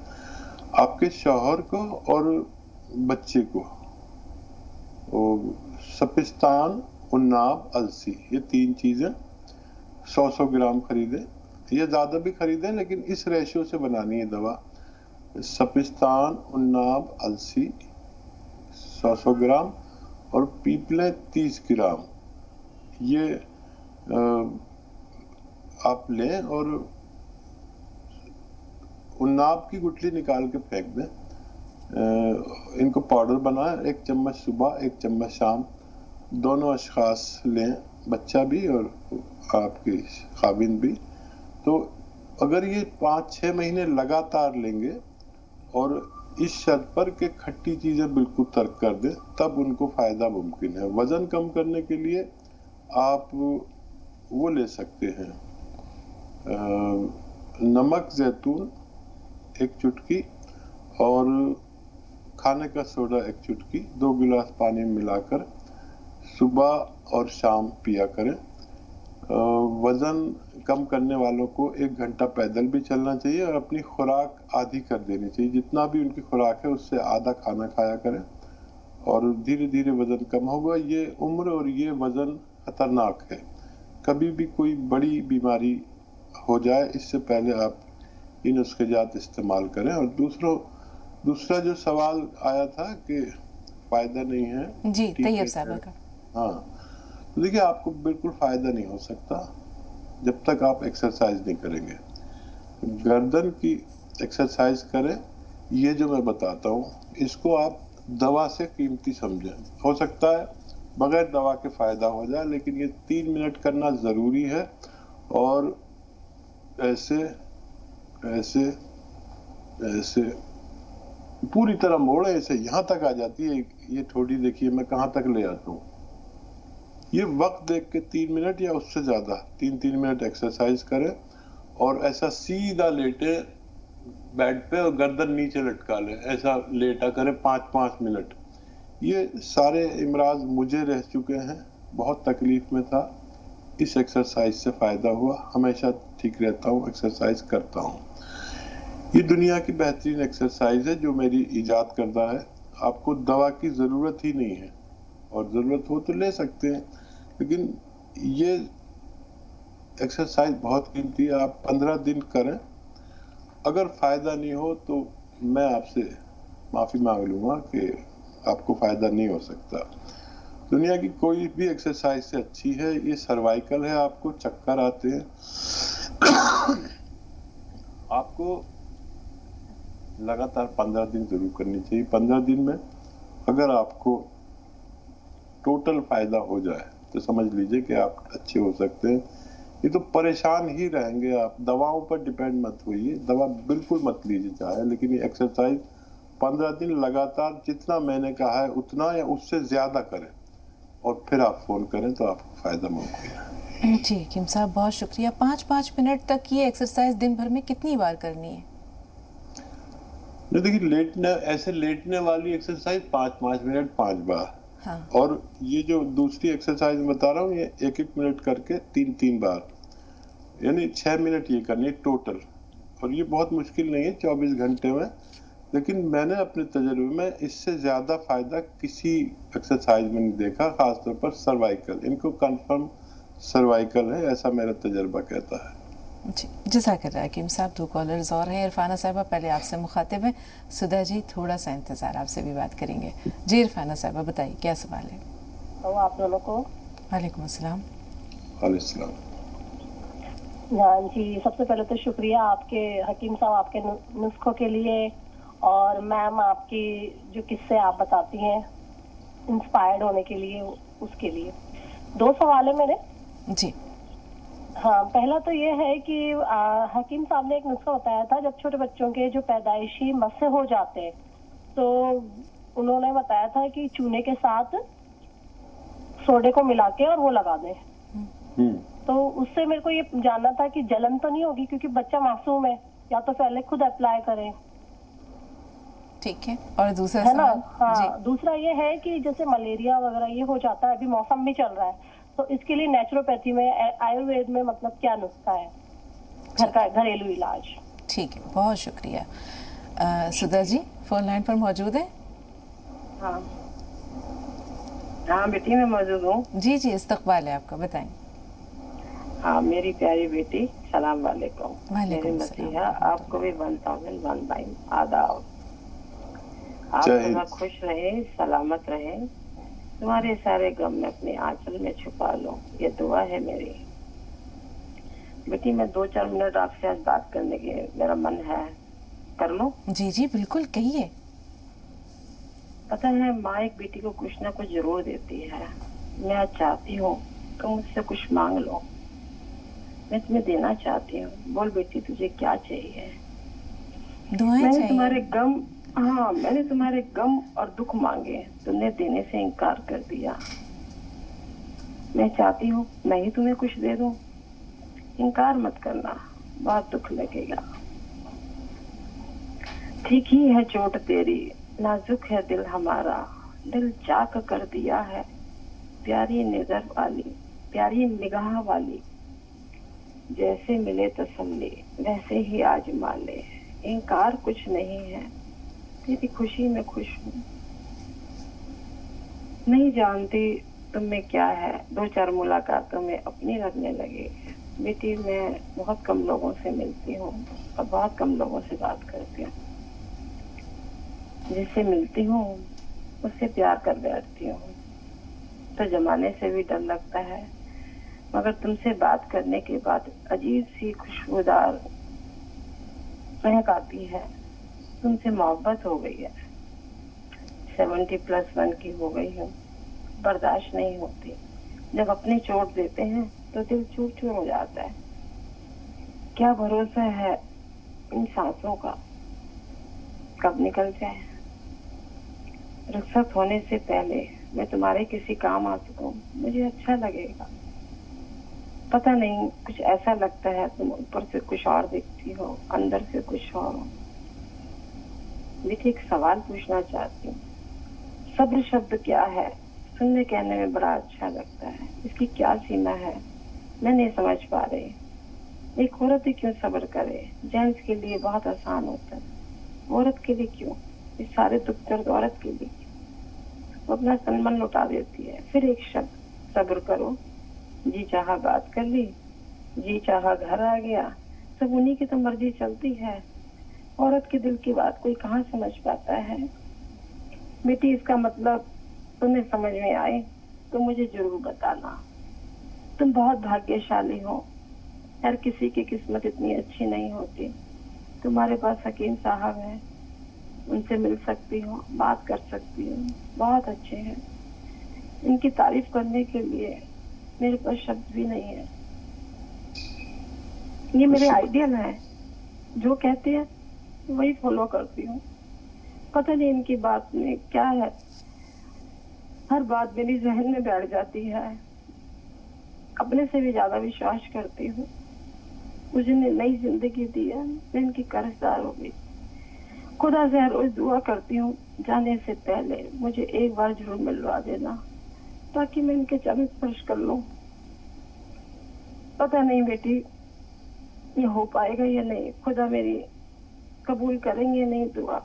आपके शौहर को और बच्चे को सपिस्तान, उन्नाब, अलसी, ये 3 चीजें 100-100 ग्राम खरीदें, ये ज्यादा भी खरीदें लेकिन इस रेशियो से बनानी है दवा। सपिस्तान, उन्नाब, अलसी 100-100 ग्राम और पीपले 30 ग्राम, ये आप लें और उन्नाब की गुठली निकाल के फेंक दें। इनको पाउडर बनाएं, 1 चम्मच सुबह 1 चम्मच शाम, दोनों अशखास लें, बच्चा भी और आपकी खाविन भी। तो अगर ये 5-6 महीने लगातार लेंगे और इस शर्त पर कि खट्टी चीजें बिल्कुल तर्क कर दें, तब उनको फायदा मुमकिन है। वजन कम करने के लिए आप वो ले सकते हैं, नमक जैतून 1 चुटकी और खाने का सोडा 1 चुटकी 2 गिलास पानी में मिलाकर सुबह और शाम पिया करें। वजन कम करने वालों को 1 घंटा पैदल भी चलना चाहिए और अपनी खुराक आधी कर देनी चाहिए। जितना भी उनकी खुराक है उससे आधा खाना खाया करें और धीरे धीरे वजन कम होगा। ये उम्र और ये वजन खतरनाक है, कभी भी कोई बड़ी बीमारी हो जाए इससे पहले आप इन नुस्खेजात इस्तेमाल करें। और दूसरा जो सवाल आया था कि फायदा नहीं है जी तैयब साहब का, हाँ तो देखिए, आपको बिल्कुल फायदा नहीं हो सकता जब तक आप एक्सरसाइज नहीं करेंगे। गर्दन की एक्सरसाइज करें, ये जो मैं बताता हूँ इसको आप दवा से कीमती समझें। हो सकता है बगैर दवा के फायदा हो जाए, लेकिन ये 3 मिनट करना जरूरी है। और ऐसे ऐसे ऐसे पूरी तरह मोड़े, ऐसे यहाँ तक आ जाती है। ये थोड़ी देखिए मैं कहाँ तक ले आता हूँ। ये वक्त देख के 3 मिनट या उससे ज्यादा 3-3 मिनट एक्सरसाइज करें और ऐसा सीधा लेटे बेड पे और गर्दन नीचे लटका ले, ऐसा लेटा करें 5-5 मिनट। ये सारे इमराज मुझे रह चुके हैं, बहुत तकलीफ में था, इस एक्सरसाइज से फायदा हुआ, हमेशा ठीक रहता हूँ, एक्सरसाइज करता हूँ। ये दुनिया की बेहतरीन एक्सरसाइज है जो मेरी इजाद करदा है। आपको दवा की जरूरत ही नहीं है, और जरूरत हो तो ले सकते हैं, लेकिन ये एक्सरसाइज बहुत कीमती है। आप 15 दिन करें, अगर फायदा नहीं हो तो मैं आपसे माफी मांग लूंगा कि आपको फायदा नहीं हो सकता। दुनिया की कोई भी एक्सरसाइज से अच्छी है। ये सर्वाइकल है, आपको चक्कर आते हैं, आपको लगातार 15 दिन जरूर करनी चाहिए। 15 दिन में अगर आपको टोटल फायदा हो जाए तो समझ लीजिए कि आप अच्छे हो सकते हैं। ये तो परेशान ही रहेंगे आप। दवाओं पर डिपेंड मत होइए, दवा बिल्कुल मत लीजिए चाहे, लेकिन ये एक्सरसाइज 15 दिन लगातार जितना मैंने कहा है उतना या उससे ज्यादा करें और फिर आप फोन करें तो आपको फायदा मुमकिन है। जी हकीम साहब बहुत शुक्रिया। 5-5 मिनट तक ये एक्सरसाइज दिन भर में कितनी बार करनी है? नहीं देखिए, ऐसे लेटने वाली एक्सरसाइज 5-5 मिनट 5 बार। हाँ। और ये जो दूसरी एक्सरसाइज बता रहा हूँ ये 1-1 मिनट करके 3-3 बार, यानी 6 मिनट ये करनी है टोटल। और ये बहुत मुश्किल नहीं है 24 घंटे में, लेकिन मैंने अपने तजुर्बे में इससे ज्यादा फायदा किसी एक्सरसाइज में नहीं देखा, खासतौर पर सर्वाइकल। इनको कंफर्म सर्वाइकल है, ऐसा मेरा तजुर्बा कहता है। जी जज़ाकल्लाह हकीम साहब। 2 कॉलर्स और हैं। इरफाना साहिबा पहले आपसे मुखातिब है, सुधा जी थोड़ा सा इंतज़ार, आपसे भी बात करेंगे। जी इरफाना साहिबा बताइए क्या सवाल है? तो आप दोनों को वालेकुम अस्सलाम। वालेकुम। हाँ जी, सबसे पहले तो शुक्रिया आपके हकीम साहब आपके नुस्खों के लिए, और मैम आपकी जो किस्से आप बताती हैं इंस्पायर्ड होने के लिए, उसके लिए। 2 सवाल है मेरे। जी हाँ, पहला तो ये है कि हकीम साहब ने एक नुस्खा बताया था, जब छोटे बच्चों के जो पैदाइशी मस्से हो जाते हैं तो उन्होंने बताया था कि चूने के साथ सोडे को मिला के और वो लगा दें। तो उससे मेरे को ये जानना था कि जलन तो नहीं होगी, क्योंकि बच्चा मासूम है, या तो पहले खुद अप्लाई करें। ठीक है। और दूसरा है ना? सवाल? हाँ, दूसरा ये है कि जैसे मलेरिया वगैरह ये हो जाता है, अभी मौसम भी चल रहा है, तो इसके लिए नेचुरोपैथी में, आयुर्वेद में मतलब क्या नुस्खा है, घर का घरेलू इलाज? ठीक है, बहुत शुक्रिया। सुधा जी फोन लाइन पर मौजूद है? हाँ हाँ बेटी मैं मौजूद हूँ। जी जी इस्तकबाल है आपका, बताएं। हाँ मेरी प्यारी बेटी, सलाम वालेकुम। वालेकुम मेरी सलाम। मसीहा आपको भी 1001 आदाब। आप थोड़ा खुश रहे, सलामत रहे, तुम्हारे सारे गम में अपने आंचल में छुपा लो, ये दुआ है मेरी। बेटी मैं 2-4 मिनट आपसे आज बात करने के मेरा मन है, कर लो? जी जी बिल्कुल कहिए। पता है माँ एक बेटी को कुछ ना कुछ जरूर देती है। मैं आज चाहती हूँ तुम मुझसे कुछ मांग लो, मैं तुम्हें देना चाहती हूँ। बोल बेटी तुझे क्या चाहिए? दुआएं मैंने चाहिए। तुम्हारे गम, हाँ मैंने तुम्हारे गम और दुख मांगे, तुमने देने से इनकार कर दिया। मैं चाहती हूँ मैं ही तुम्हें कुछ दे दूं, इनकार मत करना, बहुत दुख लगेगा। ठीक ही है चोट तेरी, नाजुक है दिल हमारा, दिल चाक कर दिया है, प्यारी नजर वाली, प्यारी निगाह वाली, जैसे मिले तसल्ली वैसे ही आजमा ले, इनकार कुछ नहीं है, तेरी खुशी में खुश हूँ। नहीं जानती तुम में क्या है, 2-4 मुलाकातों में अपनी लगने लगे। बेटी मैं बहुत कम लोगों से मिलती हूँ और बहुत कम लोगों से बात करती हूँ। जिससे मिलती हूँ उससे प्यार कर बैठती हूँ, तो जमाने से भी डर लगता है। मगर तुमसे बात करने के बाद अजीब सी खुशबूदार महक आती है, तुमसे मोहब्बत हो गई है। 70+1 की हो गई हूँ, बर्दाश्त नहीं होती। जब अपनी चोट देते हैं तो दिल चूर चूर हो जाता है। क्या भरोसा है इन सांसों का, कब निकल जाए। रुखसत होने से पहले मैं तुम्हारे किसी काम आ सकूं, मुझे अच्छा लगेगा। पता नहीं कुछ ऐसा लगता है, तुम ऊपर से कुछ और दिखती हो, अंदर से कुछ और हो। लेकिन एक सवाल पूछना चाहती हूँ, सब्र शब्द क्या है? सुनने कहने में बड़ा अच्छा लगता है, इसकी क्या सीमा है मैं नहीं समझ पा रही। एक औरत ही क्यों सब्र करे? जेंट्स के लिए बहुत आसान होता है, औरत के लिए क्यों? ये सारे दुख दर्द औरत के लिए, वो अपना सम्मान लुटा देती है। फिर एक शब्द सब्र करो, जी चाहा बात कर ली, जी चाहा घर आ गया, सब उन्हीं की तो मर्जी चलती है। औरत के दिल की बात कोई कहाँ समझ पाता है? बेटी इसका मतलब तुम्हें समझ में आए तो मुझे जरूर बताना। तुम बहुत भाग्यशाली हो, हर किसी की किस्मत इतनी अच्छी नहीं होती। तुम्हारे पास हकीम साहब हैं, उनसे मिल सकती हो, बात कर सकती हो, बहुत अच्छे हैं। इनकी तारीफ करने के लिए मेरे पास शब्द भी नहीं है। ये मेरे आइडियल है, जो कहते हैं वही फॉलो करती हूँ। पता नहीं इनकी बात में क्या है, हर बात मेरी जहन में बैठ जाती है। अपने से भी ज्यादा विश्वास करती हूँ। मुझे नई जिंदगी दी है, मैं इनकी कर्जदार हो गई। खुदा से हर रोज दुआ करती हूँ, जाने से पहले मुझे एक बार जरूर मिलवा देना, ताकि मैं इनके चरण स्पर्श कर लूं। पता नहीं बेटी ये हो पाएगा या नहीं, खुदा मेरी कबूल करेंगे नहीं दुआ।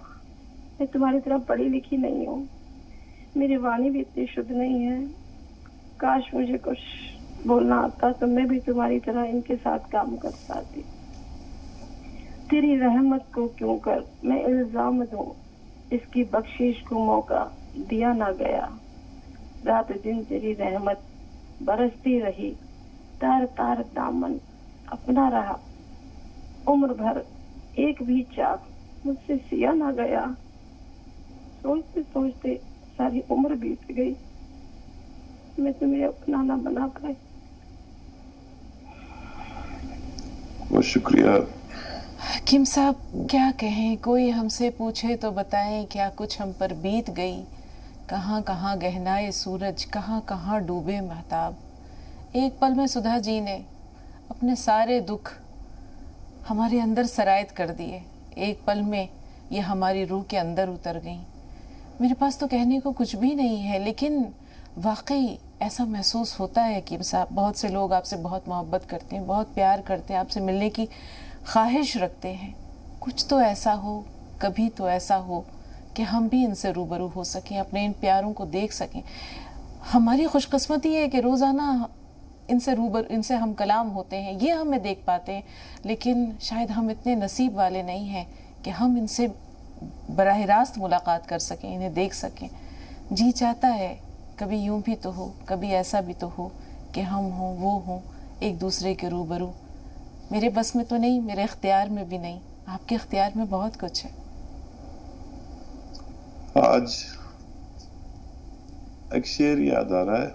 मैं तुम्हारी तरह पढ़ी लिखी नहीं हूँ, मेरी वाणी भी इतनी शुद्ध नहीं है। काश मुझे कुछ बोलना आता तो मैं भी तुम्हारी तरह इनके साथ काम कर पाती। तेरी रहमत को क्यों कर मैं इल्जाम दूं, इसकी बख्शिश को मौका दिया ना गया। रात दिन तेरी रहमत बरसती रही, तार तार दामन अपना रहा। उम्र भर एक भी चाक मुझसे सिया ना गया। सोचते सोचते सारी उम्र बीत गई, मैं तुम्हें अपना ना बना पाई। बहुत शुक्रिया। हकीम साहब क्या कहें, कोई हमसे पूछे तो बताएं क्या कुछ हम पर बीत गई। कहाँ कहाँ गहनाए सूरज, कहाँ कहाँ डूबे महताब। एक पल में सुधा जी ने अपने सारे दुख हमारे अंदर सरायत कर दिए। एक पल में ये हमारी रूह के अंदर उतर गई। मेरे पास तो कहने को कुछ भी नहीं है, लेकिन वाकई ऐसा महसूस होता है कि साहब बहुत से लोग आपसे बहुत मोहब्बत करते हैं, बहुत प्यार करते हैं, आपसे मिलने की ख्वाहिश रखते हैं। कुछ तो ऐसा हो, कभी तो ऐसा हो कि हम भी इनसे रूबरू हो सकें, अपने इन प्यारों को देख सकें। हमारी खुशकिस्मती है कि रोज़ाना इनसे हम कलाम होते हैं, ये हमें देख पाते हैं, लेकिन शायद हम इतने नसीब वाले नहीं हैं कि हम इनसे बराह रास्त मुलाकात कर सकें, इन्हें देख सकें। जी चाहता है कभी यूं भी तो हो, कभी ऐसा भी तो हो कि हम हों, वो हों, एक दूसरे के रूबरू। मेरे बस में तो नहीं, मेरे इख्तियार में भी नहीं, आपके इख्तियार में बहुत कुछ है। आज एक शेर याद आ रहा है,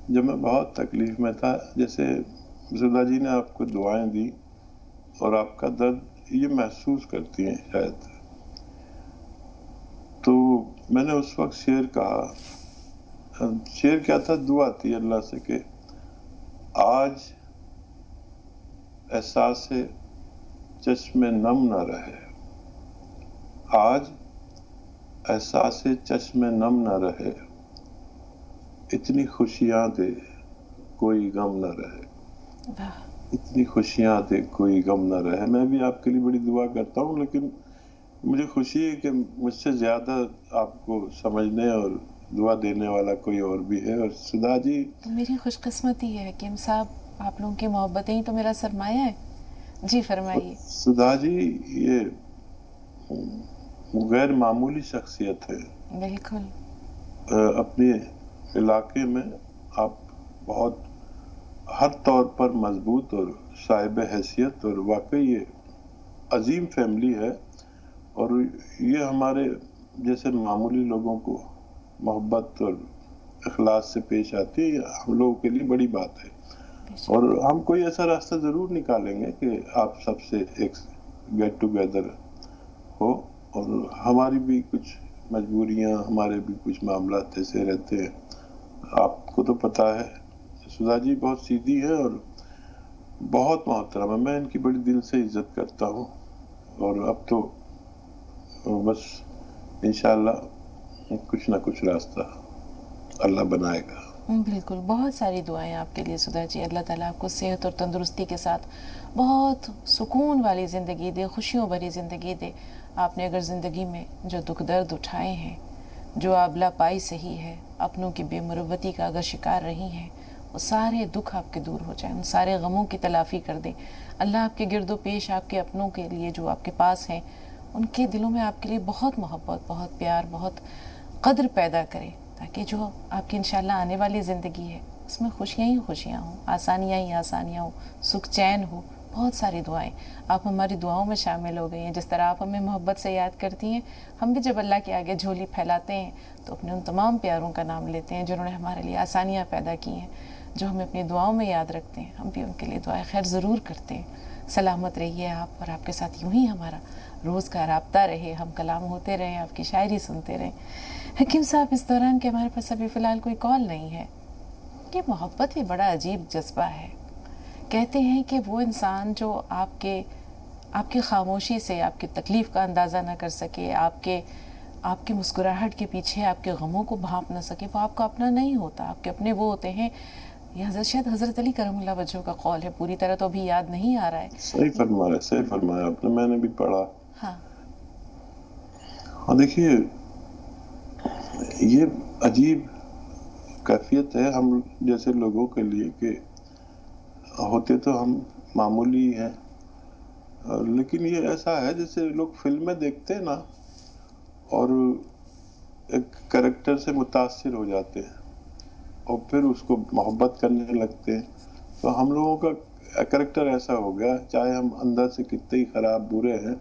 जब मैं बहुत तकलीफ में था, जैसे सुधा जी ने आपको दुआएं दी और आपका दर्द ये महसूस करती हैं शायद, तो मैंने उस वक्त शेर कहा। शेर क्या था, दुआ थी अल्लाह से कि आज एहसास चश्मे नम न रहे, आज एहसास चश्मे नम न रहे, इतनी खुशियां दे कोई गम न रहे, इतनी खुशियां दे कोई गम न रहे। मैं भी आपके लिए बड़ी दुआ करता हूँ, लेकिन मुझे खुशी है कि मुझसे ज्यादा आपको समझने और दुआ देने वाला कोई और भी है। और सुधा जी मेरी खुशकिस्मती है हकीम साहब, आप लोगों की मोहब्बतें ही तो मेरा सरमाया है। जी फरमाइए। सुधा जी ये गैर मामूली शख्सियत है। बिल्कुल। अपने इलाके में आप बहुत हर तौर पर मजबूत और साहिब हैसियत, और वाकई ये अजीम फैमिली है। और ये हमारे जैसे मामूली लोगों को मोहब्बत और इखलास से पेश आती है, हम लोगों के लिए बड़ी बात है। और हम कोई ऐसा रास्ता जरूर निकालेंगे कि आप सबसे एक गेट टुगेदर हो। और हमारी भी कुछ मजबूरियां, हमारे भी कुछ मामला ऐसे रहते हैं, आपको तो पता है। सुधा जी बहुत सीधी है और बहुत मोहतरम है, मैं इनकी बड़ी दिल से इज्जत करता हूँ। और अब तो बस इंशाल्लाह कुछ ना कुछ रास्ता अल्लाह बनाएगा। बिल्कुल। बहुत सारी दुआएं आपके लिए सुधा जी। अल्लाह ताला आपको सेहत और तंदुरुस्ती के साथ बहुत सुकून वाली ज़िंदगी दे, खुशियों भरी ज़िंदगी दे। आपने अगर ज़िंदगी में जो दुख दर्द उठाए हैं, जो आबला पाई सही है, अपनों की बेमुरवती का अगर शिकार रही हैं, वो सारे दुख आपके दूर हो जाएं, उन सारे गमों की तलाफ़ी कर दें। अल्लाह आपके गिरदो पेश आपके अपनों के लिए जो आपके पास हैं, उनके दिलों में आपके लिए बहुत मोहब्बत, बहुत प्यार, बहुत कद्र पैदा करे। تاکہ جو آپ کی انشاءاللہ آنے والی زندگی ہے اس میں خوشیاں ہی خوشیاں ہوں، آسانیاں ہی آسانیاں ہوں، سکھ چین ہو. بہت ساری دعائیں آپ ہماری دعاؤں میں شامل ہو گئی ہیں. جس طرح آپ ہمیں محبت سے یاد کرتی ہیں، ہم بھی جب اللہ کے آگے جھولی پھیلاتے ہیں تو اپنے ان تمام پیاروں کا نام لیتے ہیں جنہوں نے ہمارے لیے آسانیاں پیدا کی ہیں، جو ہمیں اپنی دعاؤں میں یاد رکھتے ہیں. ہم بھی ان کے لیے دعائیں خیر ضرور کرتے ہیں. سلامت رہیے آپ، اور آپ کے ساتھ یوں ہی ہمارا روز کا رابطہ رہے، ہم کلام ہوتے رہیں، آپ کی شاعری سنتے رہیں. حکیم صاحب، اس دوران کہ ہمارے پاس ابھی فی الحال کوئی کال نہیں ہے، یہ محبت بھی بڑا عجیب جذبہ ہے. کہتے ہیں کہ وہ انسان جو آپ کی خاموشی سے آپ کی تکلیف کا اندازہ نہ کر سکے، آپ کی مسکراہٹ کے پیچھے آپ کے غموں کو بھانپ نہ سکے، وہ آپ کا اپنا نہیں ہوتا. آپ کے اپنے وہ ہوتے ہیں. یہ شاید حضرت علی کرم اللہ وجہہ کا قول ہے، پوری طرح تو ابھی یاد نہیں آ رہا ہے. صحیح فرمایا آپ نے، میں نے بھی پڑھا. ہاں دیکھیے، یہ عجیب کیفیت ہے ہم جیسے لوگوں کے لیے کہ ہوتے تو ہم معمولی ہیں، لیکن یہ ایسا ہے جیسے لوگ فلمیں دیکھتے ہیں نا اور ایک کریکٹر سے متاثر ہو جاتے ہیں اور پھر اس کو محبت کرنے لگتے ہیں. تو ہم لوگوں کا کریکٹر ایسا ہو گیا، چاہے ہم اندر سے کتنے ہی خراب برے ہیں،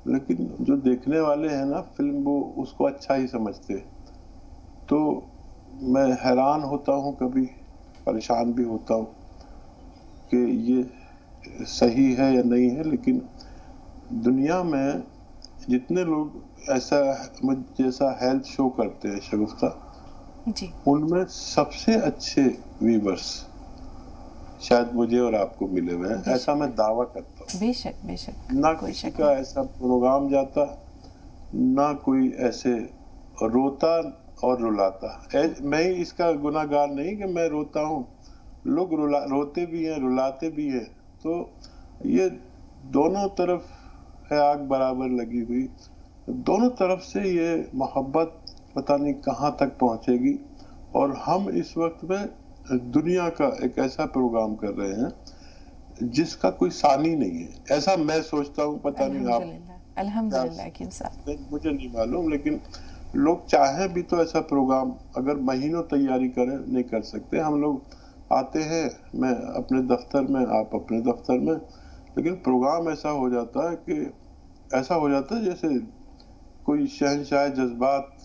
لیکن جو دیکھنے والے ہیں نا فلم، وہ اس کو اچھا ہی سمجھتے. تو میں حیران ہوتا ہوں، کبھی پریشان بھی ہوتا ہوں کہ یہ صحیح ہے یا نہیں ہے. لیکن دنیا میں جتنے لوگ ایسا جیسا ہیلتھ شو کرتے ہیں شگفتہ، جی، ان میں سب سے اچھے ویورز شاید مجھے اور آپ کو ملے ہوئے ہیں. ایسا میں دعویٰ کرتا ہوں. بے شک بے شک. نہ کسی کا ایسا پروگرام جاتا، نہ کوئی ایسے روتا اور رلاتا. میں اس کا گناہ گار نہیں کہ میں روتا ہوں، لوگ روتے بھی ہیں، رلاتے بھی ہیں. تو یہ دونوں طرف ہے آگ برابر لگی ہوئی. دونوں طرف سے یہ محبت پتہ نہیں کہاں تک پہنچے گی. اور ہم اس وقت میں دنیا کا ایک ایسا پروگرام کر رہے ہیں جس کا کوئی ثانی نہیں ہے. ایسا میں سوچتا ہوں، پتہ نہیں آپ، الحمدللہ مجھے نہیں معلوم، لیکن لوگ چاہیں بھی تو ایسا پروگرام اگر مہینوں تیاری کریں نہیں کر سکتے. ہم لوگ آتے ہیں، میں اپنے دفتر میں، آپ اپنے دفتر میں، لیکن پروگرام ایسا ہو جاتا ہے کہ ایسا ہو جاتا ہے جیسے کوئی شہنشاہ جذبات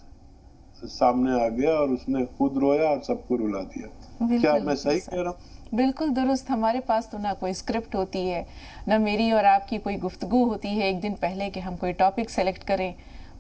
سامنے آ گیا اور اس نے خود رویا اور سب کو رلا دیا. کیا میں صحیح کہہ رہا ہوں؟ بالکل درست. ہمارے پاس تو نہ کوئی اسکرپٹ ہوتی ہے، نہ میری اور آپ کی کوئی گفتگو ہوتی ہے ایک دن پہلے کہ ہم کوئی ٹاپک سلیکٹ کریں.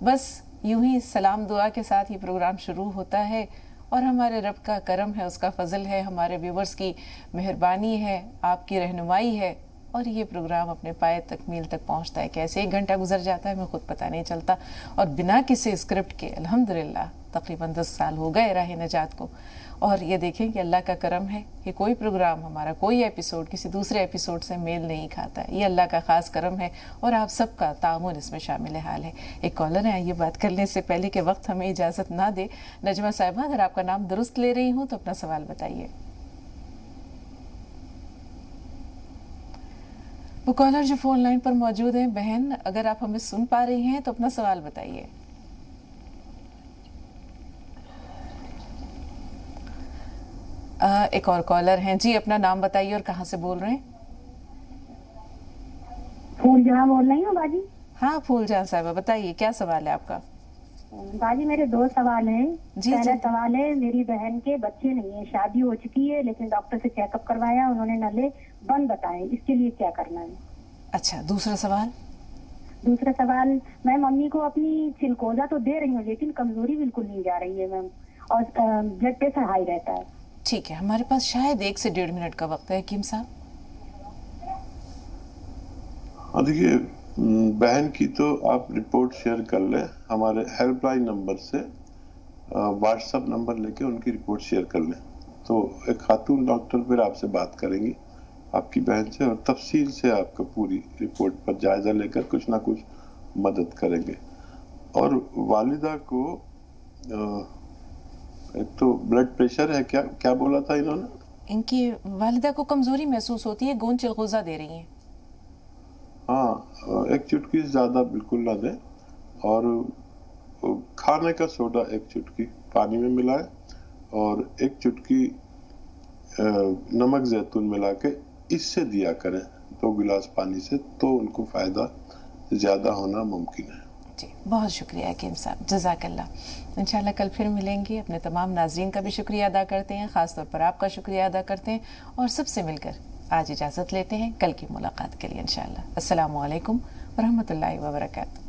بس یوں ہی سلام دعا کے ساتھ یہ پروگرام شروع ہوتا ہے، اور ہمارے رب کا کرم ہے، اس کا فضل ہے، ہمارے ویورز کی مہربانی ہے، آپ کی رہنمائی ہے، اور یہ پروگرام اپنے پائے تکمیل تک پہنچتا ہے. کیسے 1 گھنٹہ گزر جاتا ہے ہمیں خود پتہ نہیں چلتا، اور بنا کسی اسکرپٹ کے الحمدللہ تقریباً 10 سال ہو گئے راہ نجات کو. اور یہ دیکھیں کہ اللہ کا کرم ہے کہ کوئی پروگرام ہمارا، کوئی ایپیسوڈ کسی دوسرے ایپیسوڈ سے میل نہیں کھاتا. یہ اللہ کا خاص کرم ہے، اور آپ سب کا تعاون اس میں شامل حال ہے. ایک کالر ہے، آئیے بات کرنے سے پہلے کہ وقت ہمیں اجازت نہ دے. نجمہ صاحبہ، اگر آپ کا نام درست لے رہی ہوں تو اپنا سوال بتائیے. وہ کالر جو فون لائن پر موجود ہیں، بہن اگر آپ ہمیں سن پا رہی ہیں تو اپنا سوال بتائیے. ایک اور کالر ہیں. جی، اپنا نام بتائیے اور کہاں سے بول رہے ہیں؟ پھول جہاں بول رہی ہوں باجی. ہاں پھول جہاں صاحبہ، بتائیے کیا سوال ہے آپ کا؟ باجی میرے 2 سوال ہیں. پہلا جی. سوال ہے، میری بہن کے بچے نہیں ہیں، شادی ہو چکی ہے لیکن ڈاکٹر سے چیک اپ کروایا، انہوں نے نلے بند بتائے، اس کے لیے کیا کرنا ہے؟ اچھا، دوسرا سوال؟ دوسرا سوال، میں ممی کو اپنی چلکوزا تو دے رہی ہوں لیکن کمزوری بالکل نہیں جا رہی ہے میم، اور بلڈ پریشر ہائی رہتا ہے. ٹھیک ہے، ہمارے پاس شاید 1 سے 1.5 منٹ کا وقت ہے. حکیم صاحب. دیکھیے، بہن کی تو آپ رپورٹ شیئر کر لیں ہمارے ہیلپ لائن نمبر سے، واٹس اپ نمبر لے کے ان کی رپورٹ شیئر کر لیں، تو ایک خاتون ڈاکٹر پھر آپ سے بات کریں گی آپ کی بہن سے، اور تفصیل سے آپ کا پوری رپورٹ پر جائزہ لے کر کچھ نہ کچھ مدد کریں گے. اور والدہ کو ایک تو بلڈ پریشر ہے، کیا بولا تھا انہوں نے؟ ان کی والدہ کو کمزوری محسوس ہوتی ہے، گوند چلغوزہ دے رہی ہیں. ہاں، 1 چٹکی زیادہ بالکل نہ دیں، اور کھانے کا سوڈا 1 چٹکی पानी में मिलाएं और 1 चुटकी नमक जैतून मिला के इससे दिया करें 2 गिलास पानी से, तो उनको फ़ायदा ज़्यादा होना मुमकिन है। जी, बहुत शुक्रिया हकीम साहब, जज़ाकल्लाह। इंशाल्लाह कल फिर मिलेंगे। अपने तमाम नाज़रीन का भी शुक्रिया अदा करते हैं, ख़ास तौर पर आपका शुक्रिया अदा करते हैं और सबसे मिलकर आज इजाज़त लेते हैं। कल की मुलाकात के लिए इंशाल्लाह। अस्सलामु अलैकुम व रहमतुल्लाहि व बरकातहू।